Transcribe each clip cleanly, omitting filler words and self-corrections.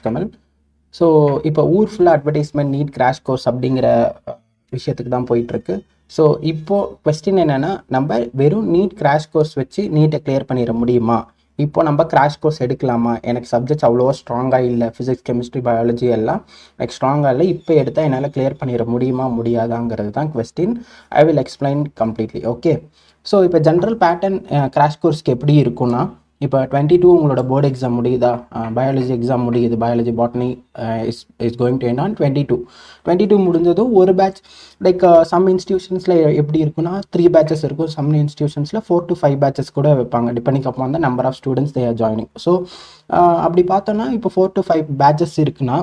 Kamal. So இப்போ ஊர் ஃபுல்லாக அட்வர்டைஸ்மெண்ட் நீட் கிராஷ் கோர்ஸ் அப்படிங்கிற விஷயத்துக்கு தான் போயிட்டுருக்கு. ஸோ இப்போது கொஸ்டின் என்னென்னா, நம்ம வெறும் நீட் கிராஷ் கோர்ஸ் வச்சு நீட்டை கிளியர் பண்ணிட முடியுமா? இப்போ நம்ம கிராஷ் கோர்ஸ் எடுக்கலாமா? எனக்கு சப்ஜெக்ட்ஸ் அவ்வளோவா ஸ்ட்ராங்காக இல்லை, ஃபிசிக்ஸ் கெமிஸ்ட்ரி பயாலஜி எல்லாம் எனக்கு ஸ்ட்ராங்காக இல்லை, இப்போ எடுத்தால் என்னால் கிளியர் பண்ணிட முடியுமா முடியாதாங்கிறது தான் question. I will explain completely. Okay, so இப்போ ஜென்ரல் பேட்டர்ன் கிராஷ் கோர்ஸ்க்கு எப்படி இருக்குன்னா, இப்போ 22 உங்களோட போர்டு எக்ஸாம் முடியுதா, பயாலஜி எக்ஸாம் முடியுது, biology botany is going to end on 22 முடிஞ்சதும் ஒரு பேட்ச் லைக் சம் இன்ஸ்டியூஷன்ஸில் எப்படி இருக்குன்னா 3 பேட்சஸ் இருக்கும், சம் இன்ஸ்டியூஷன்ஸில் 4 to 5 பேட்சஸ் கூட வைப்பாங்க, depending upon the number of students they are joining. So அப்படி பார்த்தோன்னா இப்போ 4 to 5 பேட்சஸ் இருக்குன்னா,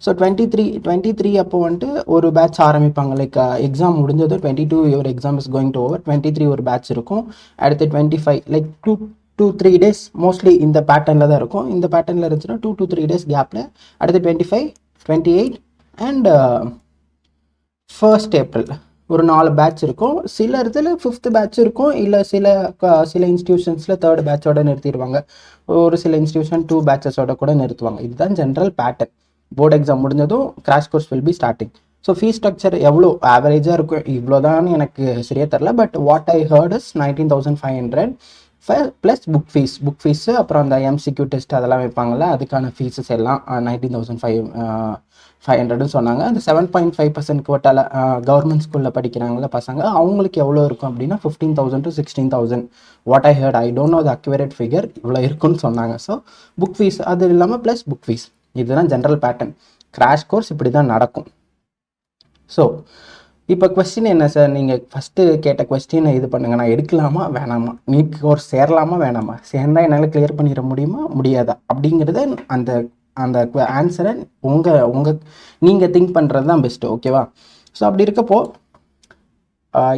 ஸோ 23 அப்போ வந்துட்டு ஒரு பேட்ச் ஆரம்பிப்பாங்க. லைக் எக்ஸாம் முடிஞ்சதும் 22 your exam is going to over, 23 ஒரு பேட்ச் இருக்கும். அடுத்து 25 லைக் 2-3 days மோஸ்ட்லி இந்த பேட்டர்னில் தான் இருக்கும். இந்த பேட்டர்னில் இருந்துச்சுன்னா 2 to 3 days கேப்பில் அடுத்து 25, 28 அண்ட் 1st April ஒரு 4 பேட்ச் இருக்கும். சில இடத்துல 5th பேட்ச் இருக்கும், இல்லை சில இன்ஸ்டியூஷன்ஸில் 3rd பேட்சோட நிறுத்திடுவாங்க, ஒரு சில இன்ஸ்டியூஷன் 2 பேட்சஸோட கூட நிறுத்துவாங்க. இதுதான் ஜென்ரல் பேட்டர்ன். போர்டு எக்ஸாம் முடிஞ்சதும் crash course will be starting. So fees structure எவ்வளோ ஆவரேஜாக இருக்கும் இவ்வளோதான் எனக்கு சரியாக தெரில, but what I heard is 19,500 plus book fees, அப்புறம் அந்த MCQ டெஸ்ட் அதெல்லாம் வைப்பாங்கள்ல, அதுக்கான ஃபீஸஸ் எல்லாம் 19,500 சொன்னாங்க. அந்த 7.5% கோட்டாவில் கவர்மெண்ட் ஸ்கூலில் படிக்கிறாங்கள பசங்க, அவங்களுக்கு எவ்வளோ இருக்கும் அப்படின்னா 15,000 to 16,000 what I heard. I don't know the accurate figure, இவ்வளோ இருக்குன்னு சொன்னாங்க. ஸோ புக் ஃபீஸ் அது இல்லாமல் ப்ளஸ் புக் ஃபீஸ், இதுதான் ஜென்ரல் பேட்டர்ன். கிராஷ் கோர்ஸ் இப்படி தான் நடக்கும். ஸோ இப்போ கொஸ்டின் என்ன சார், நீங்கள் ஃபஸ்ட்டு கேட்ட கொஸ்டினை இது பண்ணுங்கள், நான் எடுக்கலாமா வேணாமா, நீட் கோர்ஸ் சேரலாமா வேணாமா, சேர்ந்தால் என்னால் கிளியர் பண்ணிட முடியுமா முடியாதா அப்படிங்கிறத அந்த அந்த ஆன்சரை நீங்கள் திங்க் பண்ணுறது தான் பெஸ்ட்டு. ஓகேவா? ஸோ அப்படி இருக்கப்போ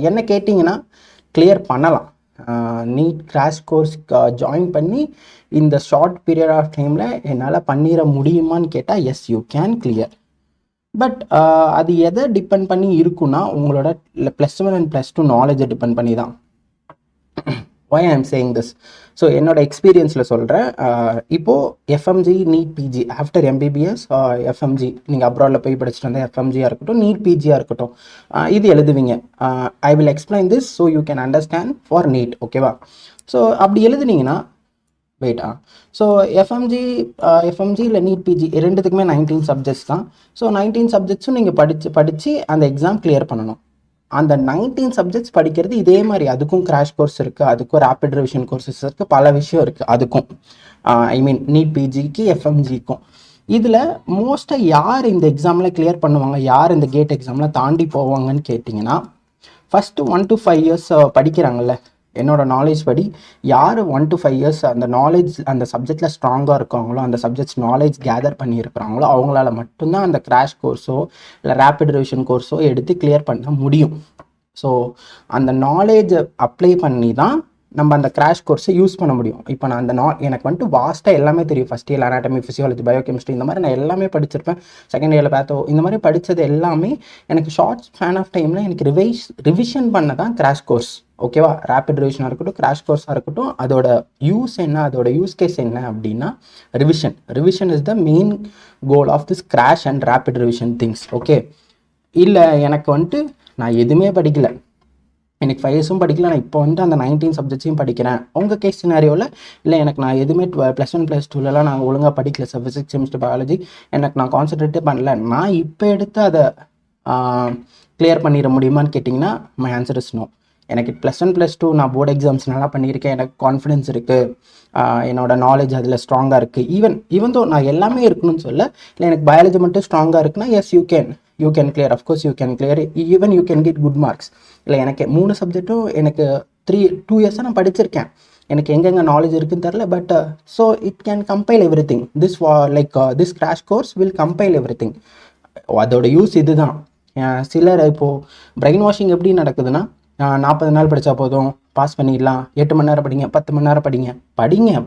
என்ன கேட்டிங்கன்னா கிளியர் பண்ணலாம். நீட் கிராஷ் கோர்ஸ் ஜாயின் பண்ணி இந்த ஷார்ட் பீரியட் ஆஃப் டைமில் என்னால் பண்ணிட முடியுமான்னு கேட்டால் yes, you can clear. But அது எதை டிபெண்ட் பண்ணி இருக்குன்னா, உங்களோட +1 and +2 நாலேஜை டிபெண்ட் பண்ணி தான். why I am saying this? So என்னோட எக்ஸ்பீரியன்ஸில் சொல்கிறேன். இப்போது FMG NEET PG after MBBS FMG நீங்கள் அப்ராடில் போய் படிச்சுட்டு வந்தால் FMGயாக இருக்கட்டும், நீட் பிஜியாக இருக்கட்டும், இது எழுதுவீங்க. I will explain this so you can understand for NEET. ஓகேவா? ஸோ அப்படி எழுதுனீங்கன்னா வெயிட்டா, ஸோ FMG இல்லை நீட் பிஜி ரெண்டுத்துக்குமே 19 சப்ஜெக்ட்ஸ் தான். ஸோ 19 சப்ஜெக்ட்ஸும் நீங்கள் படித்து அந்த எக்ஸாம் கிளியர் பண்ணணும். அந்த 19 சப்ஜெக்ட்ஸ் படிக்கிறது இதே மாதிரி அதுக்கும் கிராஷ் கோர்ஸ் இருக்குது, அதுக்கும் ரேபிட் ரிவிஷன் கோர்சஸ் இருக்குது, பல விஷயம் இருக்குது அதுக்கும். ஐ மீன் நீட் பிஜிக்கு FMGக்கும். இதில் மோஸ்ட்டாக யார் இந்த எக்ஸாமில் கிளியர் பண்ணுவாங்க, யார் இந்த கேட் எக்ஸாமில் தாண்டி போவாங்கன்னு கேட்டிங்கன்னா, ஃபஸ்ட்டு 1 to 5 years படிக்கிறாங்கல்ல, என்னோட நாலேஜ் படி யார் 1 to 5 years அந்த நாலேஜ் அந்த சப்ஜெக்டில் ஸ்ட்ராங்காக இருக்காங்களோ, அந்த சப்ஜெக்ட்ஸ் நாலேஜ் கேதர் பண்ணியிருக்கிறாங்களோ, அவங்களால மட்டும்தான் அந்த கிராஷ் கோர்ஸோ இல்லை ரேபிட் ரிவிஷன் கோர்ஸோ எடுத்து கிளியர் பண்ண முடியும். ஸோ அந்த நாலேஜை அப்ளை பண்ணி தான் நம்ம அந்த கிராஷ் கோர்ஸை யூஸ் பண்ண முடியும். இப்போ நான் எனக்கு வந்துட்டு வாஸ்ட்டாக எல்லாமே தெரியும். First year anatomy, physiology, biochemistry இந்த மாதிரி நான் எல்லாமே படிச்சிருப்பேன். செகண்ட் இயரில் பேத்தோ இந்த மாதிரி படித்தது எல்லாமே எனக்கு ஷார்ட் ஸ்பேன் ஆஃப் டைமில் எனக்கு ரிவிஷன் பண்ண தான் கிராஷ் கோர்ஸ். ஓகேவா? ரேபிட் ரிவிஷனாக இருக்கட்டும், கிராஷ் கோர்ஸாக இருக்கட்டும், அதோட யூஸ் என்ன, அதோட யூஸ் கேஸ் என்ன அப்படின்னா revision is the main goal of this crash and rapid revision things. Okay? இல்லை எனக்கு வந்துட்டு நான் எதுவுமே படிக்கலை, எனக்கு 5 years படிக்கல, நான் இப்போ வந்துட்டு அந்த 19 சப்ஜெக்ட்ஸையும் படிக்கிறேன். உங்கள் கேஸ் சினாரியோவில் இல்லை எனக்கு நான் எதுவுமே +1 +2லலாம் நான் ஒழுங்காக படிக்கல, சார் ஃபிசிக்ஸ் கெமிஸ்ட்ரி பயாலஜி எனக்கு நான் கான்சன்ட்ரேட்டே பண்ணல, நான் இப்போ எடுத்து அதை கிளியர் பண்ணிட முடியுமான்னு கேட்டிங்கன்னா மை ஆன்சர் இஸ் நோ. எனக்கு +1 +2 நான் போர்டு எக்ஸாம்ஸ் நல்லா பண்ணியிருக்கேன், எனக்கு கான்ஃபிடென்ஸ் இருக்குது, என்னோட நாலேஜ் அதில் ஸ்ட்ராங்காக இருக்குது. ஈவன் தோ நான் எல்லாமே இருக்கணும்னு சொல்ல, இல்லை எனக்கு பயாலஜி மட்டும் ஸ்ட்ராங்காக இருக்குன்னா yes you can clear. Of course you can clear, even you can get good marks. இல்லை எனக்கு 3 சப்ஜெக்ட்டும் எனக்கு 2 years நான் படிச்சிருக்கேன், எனக்கு எங்கெங்கே நாலேஜ் இருக்குன்னு தெரில, but so it can compile every thing. This crash course will compile every thing. அதோட யூஸ் இதுதான். சிலர் இப்போது பிரெயின் வாஷிங் எப்படி நடக்குதுன்னா, 40 நாள் படித்தா போதும், பாஸ் பண்ணிடலாம், 8 மணி நேரம் படிங்க, 10 மணி நேரம்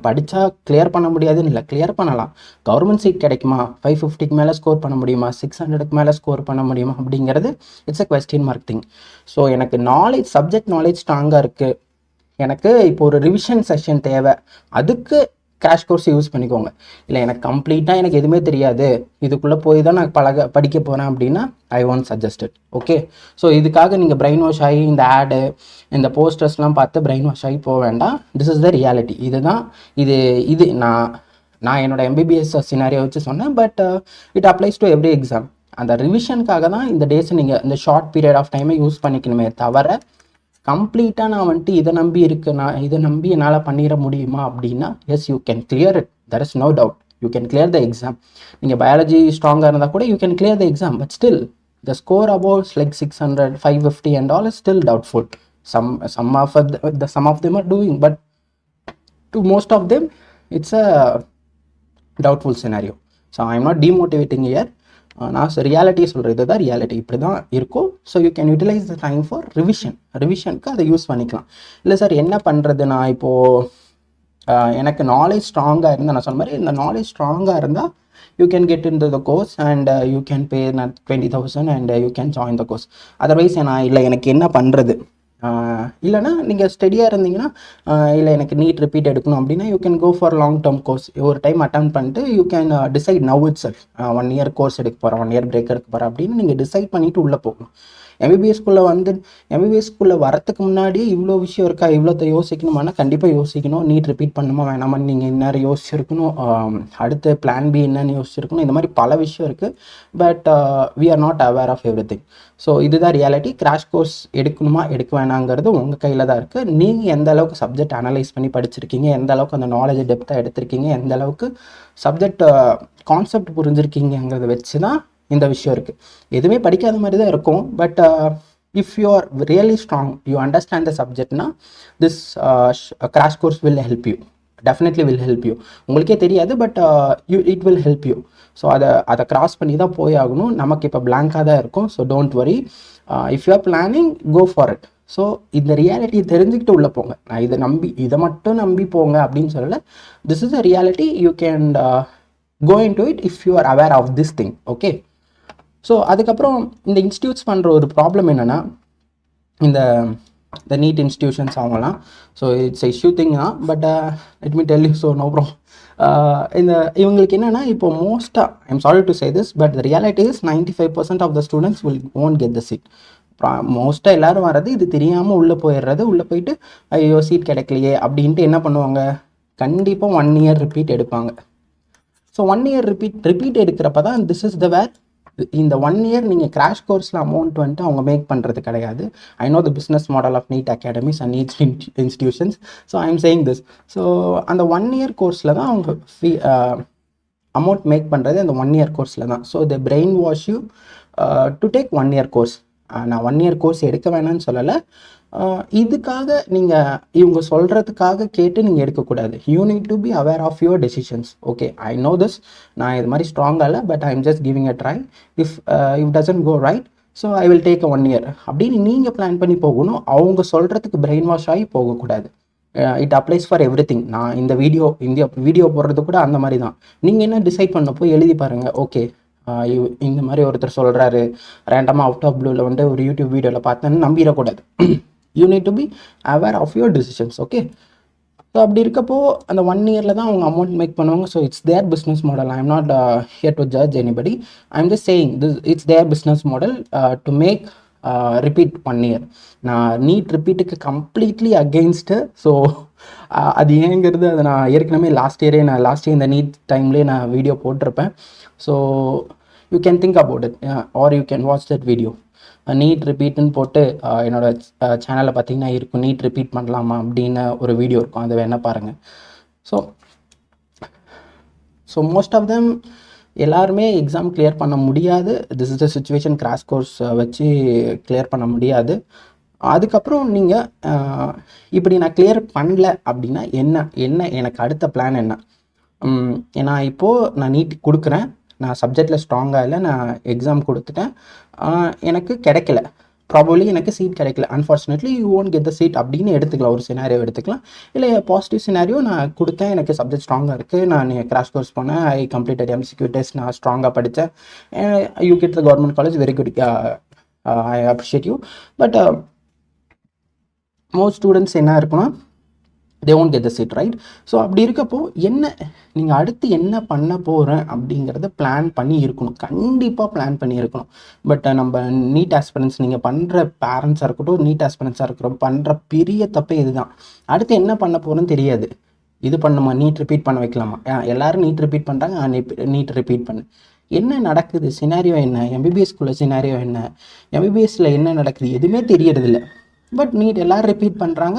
படித்தா கிளியர் பண்ண முடியாதுன்னு இல்லை, கிளியர் பண்ணலாம். கவர்மெண்ட் சீட் கிடைக்குமா, 550க்கு மேலே ஸ்கோர் பண்ண முடியுமா, 600க்கு மேலே ஸ்கோர் பண்ண முடியுமா அப்படிங்கிறது it's a question mark thing. So எனக்கு சப்ஜெக்ட் நாலேஜ் ஸ்ட்ராங்காக இருக்குது, எனக்கு இப்போ ஒரு ரிவிஷன் செஷன் தேவை, அதுக்கு கிராஷ் கோர்ஸ் யூஸ் பண்ணிக்கோங்க. இல்லை எனக்கு கம்ப்ளீட்டாக எனக்கு எதுவுமே தெரியாது, இதுக்குள்ளே போய் தான் நான் படிக்க போகிறேன் அப்படின்னா I won't suggested. Okay, so இதுக்காக நீங்கள் பிரெயின் வாஷ் ஆகி இந்த ஆடு இந்த போஸ்டர்ஸ்லாம் பார்த்து பிரெயின் வாஷ் ஆகி போக வேண்டாம். This is the reality. இதுதான் இது நான் என்னோட எம்பிபிஎஸ் சினாரியை வச்சு சொன்னேன். But it applies to every exam. அந்த ரிவிஷனுக்காக தான் இந்த டேஸை நீங்கள் இந்த ஷார்ட் பீரியட் ஆஃப் டைமை யூஸ் பண்ணிக்கணுமே தவிர கம்ப்ளீட்டாக நான் வந்துட்டு இதை நம்பி என்னால் பண்ணிட முடியுமா அப்படின்னா yes you can clear it. There is no doubt you can clear the exam. நீங்கள் பயாலஜி ஸ்ட்ராங்காக இருந்தால் கூட you can clear the exam. But still the score about like 600, 550 and all is still doubtful. Some of them are doing, but to most of them it's a doubtful scenario. So I'm not demotivating here. நான் ரியாலிட்டியை சொல்கிறேன், இதுதான் reality, இப்படி தான் இருக்கும். So you can utilize the time for ரிவிஷனுக்கு அதை use பண்ணிக்கலாம். இல்லை சார் என்ன பண்ணுறது, நான் இப்போது எனக்கு நாலேஜ் ஸ்ட்ராங்காக இருந்தால், நான் சொன்ன மாதிரி இந்த நாலேஜ் ஸ்ட்ராங்காக இருந்தால் you can get in to the course and you can pay 20,000 and you can join the course. Otherwise இல்லை எனக்கு என்ன பண்ணுறது, இல்லைனா நீங்கள் ஸ்டடியாக இருந்தீங்கன்னா இல்லை எனக்கு நீட் ரிப்பீட் எடுக்கணும் அப்படின்னா you can go for long term course. ஒரு டைம் அட்டன் பண்ணிட்டு you can decide now itself. 1 year course எடுக்க போகிறேன், 1 year பிரேக் எடுக்க போகிறேன் அப்படின்னு நீங்கள் டிசைட் பண்ணிவிட்டு உள்ளே போகணும். எம்பிபிஎஸ்குள்ளே வரத்துக்கு முன்னாடியே இவ்வளோ விஷயம் இருக்கா, இவ்வளோத்த யோசிக்கணுமானா கண்டிப்பாக யோசிக்கணும். நீட் ரிப்பீட் பண்ணுமா வேணாமான்னு நீங்கள் இந்நேரம் யோசிச்சிருக்கணும். அடுத்து பிளான் பி என்னன்னு யோசிச்சிருக்கணும். இந்த மாதிரி பல விஷயம் இருக்குது. But we are not aware of everything. So இதுதான் ரியாலிட்டி. கிராஷ் கோர்ஸ் எடுக்கணுமா எடுக்க வேணாங்கிறது உங்கள் கையில் தான் இருக்குது. நீங்கள் எந்த அளவுக்கு சப்ஜெக்ட் அனலைஸ் பண்ணி படிச்சிருக்கீங்க, எந்த அளவுக்கு அந்த நாலேஜை டெப்த்தாக எடுத்திருக்கீங்க, எந்த அளவுக்கு சப்ஜெக்ட் கான்செப்ட் புரிஞ்சிருக்கீங்கிறத வச்சு தான் இந்த விஷயம் இருக்குது. எதுவுமே படிக்காத மாதிரி தான் இருக்கும். But if you are really strong, you understand the சப்ஜெக்ட்னா this crash course will help you, definitely will help you. உங்களுக்கே தெரியாது, but it will help you. So அதை கிராஸ் பண்ணி தான் போய் ஆகணும். நமக்கு இப்போ பிளாங்காக தான் இருக்கும். So don't worry. If you are planning, go for it. So இந்த ரியாலிட்டியை தெரிஞ்சுக்கிட்டு உள்ளே போங்க. நான் இதை மட்டும் நம்பி போங்க அப்படின்னு சொல்லலை. This is a reality. You can go into it if you are aware of this thing. Okay. So அதுக்கப்புறம் இந்த இன்ஸ்டியூட்ஸ் பண்ணுற ஒரு ப்ராப்ளம் என்னென்னா, இந்த நீட் இன்ஸ்டியூஷன்ஸ் அவங்கலாம், ஸோ இட்ஸ் இஷ்யூ திங் தான். But let me tell you, so no problem. இவங்களுக்கு என்னென்னா, இப்போ மோஸ்ட்டாக I am sorry to say this, but the reality is 95% of the students won't get the seat. மோஸ்ட்டாக எல்லோரும் வர்றது இது தெரியாமல் உள்ளே போயிடுறது. உள்ளே போயிட்டு ஐயோ சீட் கிடைக்கலையே அப்படின்ட்டு என்ன பண்ணுவாங்க, கண்டிப்பாக 1 year ரிப்பீட் எடுப்பாங்க. ஸோ 1 year ரிப்பீட் எடுக்கிறப்ப தான் திஸ் இஸ் த வேர் இந்த 1 year நீங்கள் கிராஷ் கோர்ஸில் அமௌண்ட் வந்துட்டு அவங்க மேக் பண்ணுறது கிடையாது. I know the business model of NEET academies and NEET institutions. So I am saying this. So அந்த 1 year கோர்ஸில் தான் அவங்க அமௌண்ட் மேக் பண்ணுறது அந்த 1 year கோர்ஸில் தான். So the brain wash you to take 1 year course. நான் 1 year கோர்ஸ் எடுக்க வேணான்னு சொல்லலை. இதுக்காக நீங்கள் இவங்க சொல்கிறதுக்காக கேட்டு நீங்கள் எடுக்கக்கூடாது. You need to be aware of your decisions. Okay, I know this. நான் இது மாதிரி ஸ்ட்ராங்காக இல்லை, but I am just giving a try. If doesn't go right, so I will take a 1 year அப்படின்னு நீங்கள் பிளான் பண்ணி போகணும். அவங்க சொல்கிறதுக்கு பிரெயின் வாஷ் ஆகி போகக்கூடாது. It applies for every thing. நான் இந்த வீடியோ போடுறது கூட அந்த மாதிரி தான். நீங்கள் என்ன டிசைட் பண்ணப்போ எழுதி பாருங்கள். ஓகே, இந்த மாதிரி ஒருத்தர் சொல்கிறாரு, ரேண்டமாக அவுட் ஆஃப் ப்ளூவில் வந்து ஒரு யூடியூப் வீடியோவில் பார்த்தேன்னு நம்பிடக்கூடாது. You need to be aware of your decisions. Okay. So அப்படி இருக்கப்போ அந்த 1 year தான் அவங்க அமௌண்ட் மேக் பண்ணுவாங்க. So it's their business model. I am not here to judge anybody. I am just saying this it's their business model to make repeat 1 year. நான் NEET ரிப்பீட்டுக்கு completely against. So அது ஏங்கிறது அதை நான் ஏற்கனவே last year இந்த NEET டைம்லேயே நான் வீடியோ போட்டிருப்பேன். So you can think about it or you can watch that video. NEET ரிப்பீட்டுன்னு போட்டு என்னோடய சேனலில் பார்த்தீங்கன்னா இருக்கும், நீட் ரிப்பீட் பண்ணலாமா அப்படின்னு ஒரு வீடியோ இருக்கும், அதை வேணால் பாருங்கள். ஸோ மோஸ்ட் ஆஃப் தெம் எல்லாருமே எக்ஸாம் கிளியர் பண்ண முடியாது. This is the situation. Crash course வச்சு கிளியர் பண்ண முடியாது. அதுக்கப்புறம் நீங்கள் இப்படி நான் கிளியர் பண்ணல அப்படின்னா என்ன எனக்கு அடுத்த பிளான் என்ன? ஏன்னா இப்போது நான் நீட் கொடுக்குறேன், நான் சப்ஜெக்டில் ஸ்ட்ராங்காக இல்லை, நான் எக்ஸாம் கொடுத்துட்டேன், எனக்கு கிடைக்கல, ப்ராபப்ளி எனக்கு சீட் கிடைக்கல, unfortunately you won't get the seat அப்படின்னு எடுத்துக்கலாம். ஒரு சினாரியோ எடுத்துக்கலாம். இல்லை பாசிட்டிவ் சினாரியோ, நான் கொடுத்தேன், எனக்கு சப்ஜெக்ட் ஸ்ட்ராங்காக இருக்குது, நான் கிராஷ் கோர்ஸ் போனேன், ஐ கம்ப்ளீட்டட் MCQ டெஸ்ட், நான் ஸ்ட்ராங்காக படித்தேன், you get the government college, very good, I appreciate you. But most students என்ன இருக்குன்னா, they won't get the seat, right? So அப்படி இருக்கப்போ என்ன நீங்கள் அடுத்து என்ன பண்ண போகிறேன் அப்படிங்கிறத பிளான் பண்ணி இருக்கணும், கண்டிப்பாக பிளான் பண்ணி இருக்கணும். பட் நம்ம நீட் ஆஸ்பிரன்ஸ் நீங்கள் பண்ணுற பேரண்ட்ஸாக இருக்கட்டும், நீட் ஆஸ்பிரன்ஸாக இருக்கிறோம், பண்ணுற பெரிய தப்பே இதுதான். அடுத்து என்ன பண்ண போகிறேன்னு தெரியாது. இது பண்ணுமா, நீட் ரிப்பீட் பண்ண வைக்கலாமா, எல்லாரும் நீட் ரிப்பீட் பண்ணுறாங்க, நீட் ரிப்பீட் பண்ணு. என்ன நடக்குது, சினாரியோ என்ன, எம்பிபிஎஸ்குள்ள சினாரியோ என்ன, எம்பிபிஎஸ்ல என்ன நடக்குது எதுவுமே தெரியறதில்ல. பட் நீட் எல்லோரும் ரிப்பீட் பண்ணுறாங்க,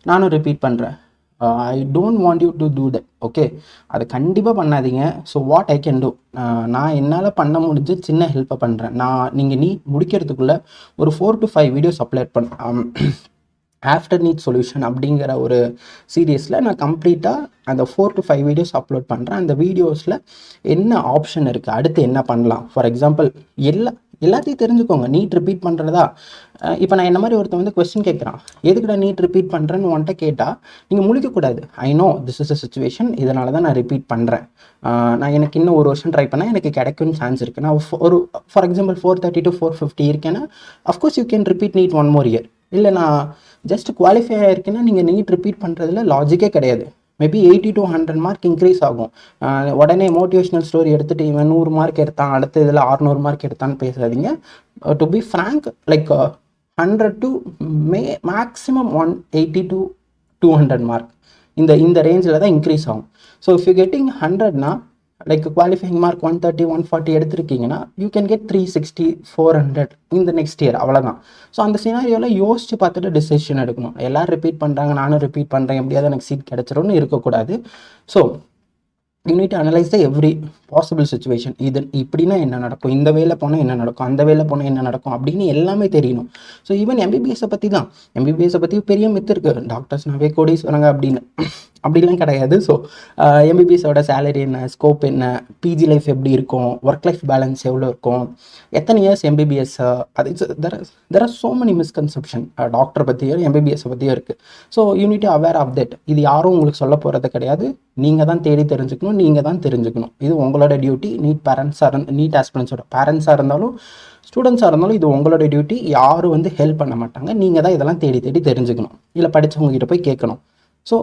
நானும் ரிப்பீட் பண்ணுறேன். I don't want you to do that, okay? அதை கண்டிப்பாக பண்ணாதீங்க. So what I can do, நான் என்னால் பண்ண முடிஞ்ச சின்ன ஹெல்ப்பை பண்ணுறேன். நீங்கள் நீட் முடிக்கிறதுக்குள்ளே ஒரு 4 to 5 வீடியோஸ் அப்லோட் பண்ண ஆஃப்டர் நீட் சொல்யூஷன் அப்படிங்கிற ஒரு சீரியஸில் நான் கம்ப்ளீட்டாக அந்த 4 to 5 வீடியோஸ் அப்லோட் பண்ணுறேன். அந்த வீடியோஸில் என்ன ஆப்ஷன் இருக்குது, அடுத்து என்ன பண்ணலாம், ஃபார் எக்ஸாம்பிள் எல்லாத்தையும் தெரிஞ்சுக்கோங்க. நீட் ரிப்பீட் பண்ணுறதா, இப்போ நான் என்ன மாதிரி ஒருத்தன் வந்து கொஸ்டின் கேட்குறான், எதுக்குடா நீட் ரிப்பீட் பண்ணுறேன்னு உன்ட்ட கேட்டால் நீங்கள் முழிக்கக்கூடாது. I know this is a situation, இதனால தான் நான் ரிப்பீட் பண்ணுறேன். நான் எனக்கு இன்னும் ஒரு வருஷம் ட்ரை பண்ணால் எனக்கு கிடைக்கும்னு சான்ஸ் இருக்குது. நான் ஒரு ஃபார் எக்ஸாம்பிள் 430 to 450 இருக்கேன்னா of course you can repeat NEET 1 more year. இல்லை நான் ஜஸ்ட் குவாலிஃபை ஆகிருக்கேன்னா நீங்கள் நீட் ரிப்பீட் பண்ணுறதுல லாஜிக்கே கிடையாது. மேபி 80 to 100 மார்க் இன்க்ரீஸ் ஆகும். உடனே மோட்டிவேஷனல் ஸ்டோரி எடுத்துகிட்டு இவன் 100 மார்க் எடுத்தான், அடுத்த இதில் 600 மார்க் எடுத்தான்னு பேசாதீங்க. To be frank, like 100 to maximum 180 to 200 mark, இந்த ரேஞ்சில் தான் இன்க்ரீஸ் ஆகும். ஸோ இஃப் யூ கெட்டிங் 100னா லைக் குவாலிஃபைங் மார்க் 130 140 எடுத்திருக்கீங்கன்னா யூ கேன் கெட் 360 400 இந்த நெக்ஸ்ட் இயர், அவ்வளோதான். ஸோ அந்த சினாரியோவில் யோசிச்சு பார்த்துட்டு டிசிஷன் எடுக்கணும். எல்லோரும் ரிப்பீட் பண்ணுறாங்க, நானும் ரிப்பீட் பண்ணுறேன், எப்படியாவது எனக்கு சீட் கிடச்சிரும்னு இருக்கக்கூடாது. So you need to analyse the every possible situation. இது இப்படின்னா என்ன நடக்கும், இந்த வேலை போனால் என்ன நடக்கும், அந்த வேலை போனால் என்ன நடக்கும் அப்படின்னு எல்லாமே தெரியணும். ஸோ ஈவன் எம்பிபிஎஸை பற்றி தான், எம்பிபிஎஸை பற்றி பெரிய மித்து இருக்குது, டாக்டர்ஸ்னாவே கோடீஸ்வரங்க அப்படின்னு, அப்படிலாம் கிடையாது. ஸோ எம்பிபிஎஸோட சேலரி என்ன, ஸ்கோப் என்ன, பிஜி லைஃப் எப்படி இருக்கும், ஒர்க் லைஃப் பேலன்ஸ் எவ்வளோ இருக்கும், எத்தனை இயர்ஸ் எம்பிபிஎஸ், அது there are so many misconception doctor பற்றியும் எம்பிபிஎஸை பற்றியும் இருக்குது. So you need to aware of that. இது யாரும் உங்களுக்கு சொல்ல போகிறது கிடையாது, நீங்கள் தான் தேடி தெரிஞ்சுக்கணும், நீங்கள் தான் தெரிஞ்சுக்கணும். இது உங்களோட டியூட்டி. நீட் ஆஸ்பிரன்ஸோட பேரண்ட்ஸாக இருந்தாலும் ஸ்டூடெண்ட்ஸாக இருந்தாலும் இது உங்களோட டியூட்டி. யாரும் வந்து ஹெல்ப் பண்ண மாட்டாங்க, நீங்கள் தான் இதெல்லாம் தேடி தெரிஞ்சுக்கணும். இல்லை படித்தவங்க கிட்ட போய் கேட்கணும். ஸோ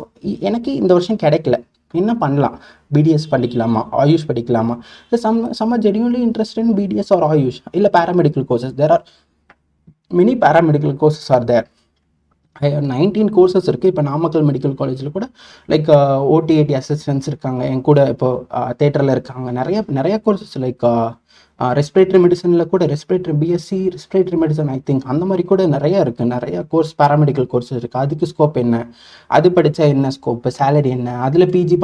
எனக்கு இந்த வருஷம் கிடைக்கல, என்ன பண்ணலாம், பிடிஎஸ் படிக்கலாமா, ஆயுஷ் படிக்கலாமா, இல்லை சம்ம genuinely interest in BDS or Ayush, இல்லை paramedical courses. There are many paramedical courses are there. 19 courses இருக்குது. இப்போ நாமக்கல் மெடிக்கல் காலேஜில் கூட லைக் ஓடிஏடி அசிஸ்டன்ஸ் இருக்காங்க, என் கூட இப்போ தேட்டரில் இருக்காங்க. நிறைய கோர்சஸ் லைக் ரெஸ்பிரேட்டரி மெடிசனில் கூட BSc respiratory medicine I think அந்த மாதிரி கூட நிறையா இருக்குது. நிறையா கோர்ஸ் பேராமெடிக்கல் கோர்சஸ் இருக்குது. அதுக்கு ஸ்கோப் என்ன, அது படித்தா என்ன ஸ்கோப்பு, சேலரி என்ன, அதில் பிஜி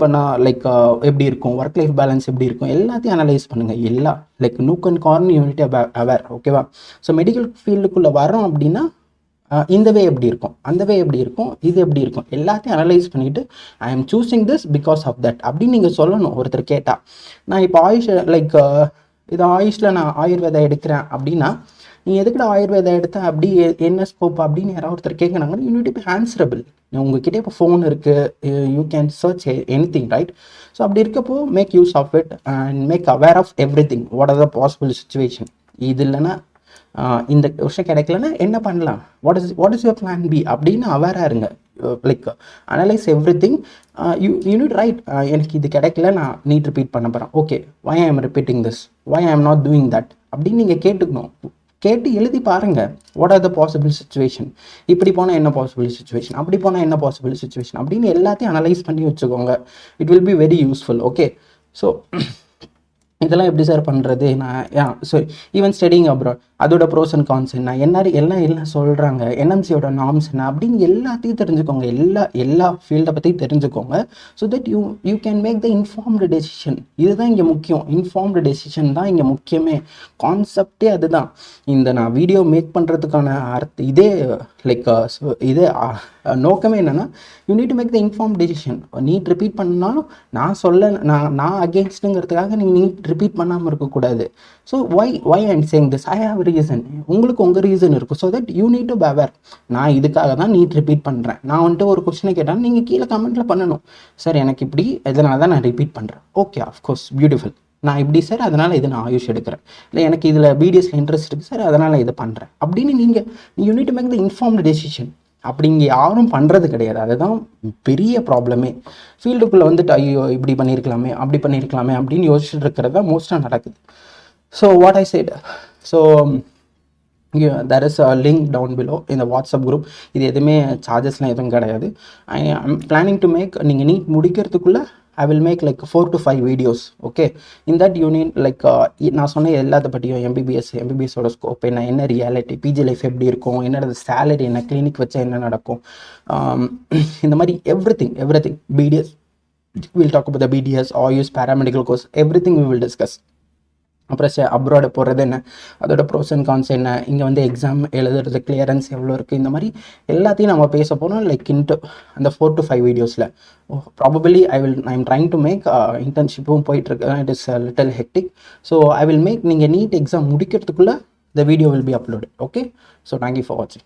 பண்ணால் லைக் எப்படி இருக்கும், ஒர்க் லைஃப் பேலன்ஸ் எப்படி இருக்கும், எல்லாத்தையும் அனலைஸ் பண்ணுங்கள். Like nook and corner unity aware, ஓகேவா? ஸோ மெடிக்கல் ஃபீல்டுக்குள்ளே வரோம் அப்படின்னா இந்த வே எப்படி இருக்கும், அந்த வே எப்படி இருக்கும், இது எப்படி இருக்கும், எல்லாத்தையும் அனலைஸ் பண்ணிவிட்டு I am choosing this because of that அப்படின்னு நீங்கள் சொல்லணும். ஒருத்தர் கேட்டால் நான் இப்போ ஆயுஷ் லைக் இது ஆயுஷில் நான் ஆயுர்வேதா எடுக்கிறேன் அப்படின்னா நீ எதுக்கிட்ட ஆயுர்வேதா எடுத்தேன், அப்படி என்ன ஸ்கோப் அப்படின்னு யாராவது ஒருத்தர் கேட்குறாங்க, you need to be answerable. உங்ககிட்ட இப்போ ஃபோன் இருக்குது, you can search anything, right? So அப்படி இருக்கப்போ make use of it and make aware of everything, what are the possible situation. இது இல்லைன்னா இந்த விஷயம் கிடைக்கலன்னா என்ன பண்ணலாம், what is your plan B அப்படின்னு அவேராக இருங்க. Like analyse everything. You need right, எனக்கு இது கிடைக்கல, நான் நீட் ரிப்பீட் பண்ண போகிறேன், okay why I M repeating this, why I am not doing that அப்படின்னு நீங்கள் கேட்டுக்கணும். கேட்டு எழுதி பாருங்கள், what are the possible situation, இப்படி போனால் என்ன பாசிபிள் சுச்சுவேஷன், அப்படி போனால் என்ன பாசிபிள் சுச்சுவேஷன் அப்படின்னு எல்லாத்தையும் அனலைஸ் பண்ணி வச்சுக்கோங்க. It will be very useful, okay? So இதெல்லாம் எப்படி சார் பண்ணுறது, நான் ஸோ ஈவன் ஸ்டடிங் அப்ராட் அதோட ப்ரோஸ் அண்ட் கான்ஸ் என்ன, எல்லாம் சொல்கிறாங்க, என்எம்சியோட நார்ம்ஸ் என்ன அப்படின்னு எல்லாத்தையும் தெரிஞ்சுக்கோங்க. எல்லா ஃபீல்டை பற்றி தெரிஞ்சுக்கோங்க. So that you can make the informed decision. இதுதான் இங்கே முக்கியம், இன்ஃபார்ம்டு டெசிஷன் தான் இங்கே முக்கியமே, கான்செப்டே அதுதான். நான் வீடியோ மேக் பண்ணுறதுக்கான இதே லைக் இதே நோக்கமே என்னென்னா you need to make the inform decision. NEET repeat பண்ணாலும் நான் அகேன்ஸ்டுங்கிறதுக்காக நீங்கள் நீட் ரிப்பீட் பண்ணாமல் இருக்கக்கூடாது. So why I'm saying this, I have reason, உங்களுக்கு உங்கள் ரீசன் இருக்கும். So that you need to be aware. நான் இதுக்காக தான் நீட் ரிப்பீட் பண்ணுறேன். நான் வந்துட்டு ஒரு கொஸ்டினை கேட்டால் நீங்கள் கீழே கமெண்ட்டில் பண்ணணும், சார் எனக்கு இப்படி இதனால தான் நான் ரிப்பீட் பண்ணுறேன். Okay, of course, beautiful. நான் இப்படி சார் அதனால் இது நான் ஆயுஷ் எடுக்கிறேன், இல்லை எனக்கு இதில் பிடிஎஸ்ல இன்ட்ரெஸ்ட் இருக்குது சார் அதனால் இதை பண்ணுறேன் அப்படின்னு நீங்கள் you need to make the informed decision. அப்படி இங்கே யாரும் பண்ணுறது கிடையாது. அதுதான் பெரிய ப்ராப்ளமே. ஃபீல்டுக்குள்ளே வந்துட்டு ஐயோ இப்படி பண்ணியிருக்கலாமே அப்படி பண்ணியிருக்கலாமே அப்படின்னு யோசிச்சுட்டு இருக்கிறது தான் மோஸ்ட்டாக நடக்குது. So what I said, so there is a link down below இந்த வாட்ஸ்அப் குரூப். இது எதுவுமே சார்ஜஸ்லாம் எதுவும் கிடையாது. ஐம் பிளானிங் டு மேக், நீங்கள் NEET முடிக்கிறதுக்குள்ளே I will make like 4 to 5 videos. Okay, in that you need like நான் சொன்ன எல்லாத்த பற்றியும் எம்பிபிஎஸோட ஸ்கோப் என்ன ரியாலிட்டி, பிஜி லைஃப் எப்படி இருக்கும், என்னோட சேலரி என்ன, கிளினிக் வச்சா என்ன நடக்கும், இந்த மாதிரி everything BDS, we'll talk about the BDS or use paramedical course, everything we will discuss. அப்புறம் அப்ராடு போகிறது என்ன, அதோட ப்ரோஸ் அண்ட் கான்ஸ் என்ன, இங்கே வந்து எக்ஸாம் எழுதுறது கிளியரன்ஸ் எவ்வளோ இருக்குது, இந்த மாதிரி எல்லாத்தையும் நம்ம பேச போகிறோம் லைக் இன்ட்டு அந்த 4 to 5 வீடியோஸில். Probably I'm trying to make இன்டர்ன்ஷிப்பும் போயிட்டுருக்கு, it is little hectic. So I will make, நீங்கள் நீட் எக்ஸாம் முடிக்கிறதுக்குள்ளே the video will be uploaded. Okay, so thank you for watching.